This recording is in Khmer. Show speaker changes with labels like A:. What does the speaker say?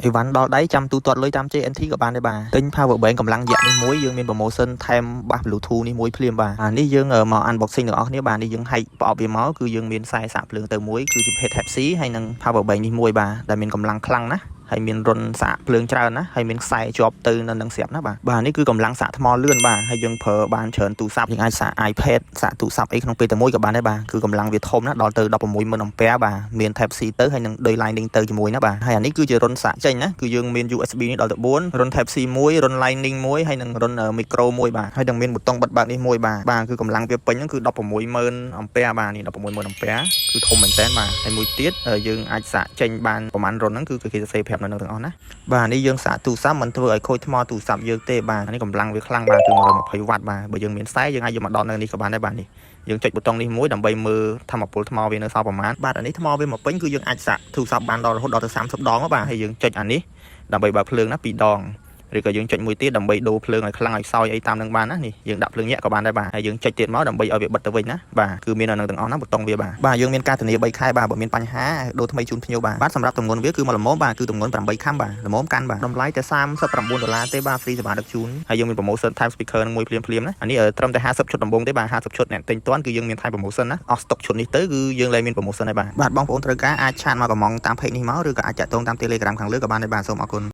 A: អីវ៉ាន់ដល់ដៃចាំទូទាត់លុយតាម JNT ក៏បានដែរបាទទិញ power bank កម្លាំងយក្សនេះមួយយើងមាន promotion ថែមបាស Bluetooth នេះមួយភ្លាមបាទនេះយើងមក unboxing ទាំងអស់គ្នាបាទនេះយើងហែកប្រអប់វាមកគឺយើងមានខ្សែសាកភ្លើងទៅមួយគឺជាប្រភេទ Type C ហើយនឹង power bank នេះមួយបាទដែលមានកម្លាំងខ្លាំងណាស់ហើយមានរុនសាកភ្លើងច្រើនណាហើយមានខ្សែជាប់ទៅនៅនឹងស្រាប់ណាបាទនេះគឺកម្លាំងសាកថ្មលឿនបាទហើយយើងប្រើបានច្រើនទូរស័ព្ទយើងអាចសាក iPad សាកទូរស័ព្ទអីក្នុងពេលតែមួយក៏បានដែរបាទគឺកម្លាំងវាធំណាស់ដល់ទៅ 160,000 អាំពែបាទមាន Type C ទៅហើយនឹងដូច Lightning ទៅជាមួយណាបាទហើយអានេះគឺជារុនសាកចេញណាគឺយើងមាន USB នេះដល់ទៅ4រុន Type C 1រុន Lightning 1ហើយនឹងរុន Micro 1បាទហើយនឹងមានប៊ូតុងបិទបើកនេះមួយបាទគឺកម្លាំងវាពេញហ្នឹងគឺ 160,000 អាំពែបាទនេះ 160,000 អាំពែគឺធំមែនតើបាទហើយមួយទៀតយើងអាចសាកចេញបានប្រហែលរុនហ្នឹងគឺគេសរសេរប្រាប់នៅទាំងអស់ណាបាទនេះយើងសាកទូរស័ព្ទមិនធ្វើឲ្យខូចថ្មទូរស័ព្ទយើងទេបាទនេះកម្លាំងវាខ្លាំងបាទគឺ120វ៉ាត់បាទបើយើងមានខ្សែយើងអាចយកមកដកនៅនេះក៏បានដែរបាទនេះយើងចុចប៊ូតុងនេះមួយដើម្បីមើលថាមពលថ្មវានៅសល់ប្រមាណបាទអានេះថ្មវាមកពេញគឺយើងអាចសាកទូរស័ព្ទបានដល់រហូតដល់ទៅ30ដងបាទហើយយើងចុចអានេះដើម្បីបើកភ្លើងណា2ដងឬក៏យើងចុចមួយទៀតដើម្បីដូរភ្លើងឲ្យខ្លាំងឲ្យខ្សោយអីតាមនឹងបានណានេះយើងដាក់ភ្លើងញាក់ក៏បានដែរបាទហើយយើងចុចទៀតមកដើម្បីឲ្យវាបិទទៅវិញណាបាទគឺមាននៅនឹងទាំងអស់ណាប៊ូតុងវាបាទយើងមានការធានា3ខែបាទបើមានបញ្ហាដូរថ្មីជូនភ្ញៀវបាទសម្រាប់ទម្ងន់វាគឺមកល្មមបាទគឺទម្ងន់8ខាំបាទល្មមកាន់បាទតម្លៃតែ$39ទេបាទ free សេវាដឹកជូនហើយយើងមាន promotion time speaker នឹងមួយភ្លាមណាអានេះត្រឹមតែ50ឈុតដំបូងទេបាទ50ឈុតអ្នកទិញតាន់គឺយើងមានថែម promotion ណាអស់ stock ឈុតនេះទៅគឺយើងលែងមាន promotion ដែរបាទបងប្អូនត្រូវការអាចឆាតមកកំងតាម page នេះមកឬក៏អាចចាក់ទងតាម Telegram ខាងលើក៏បានដែរបាទសូមអរគុណ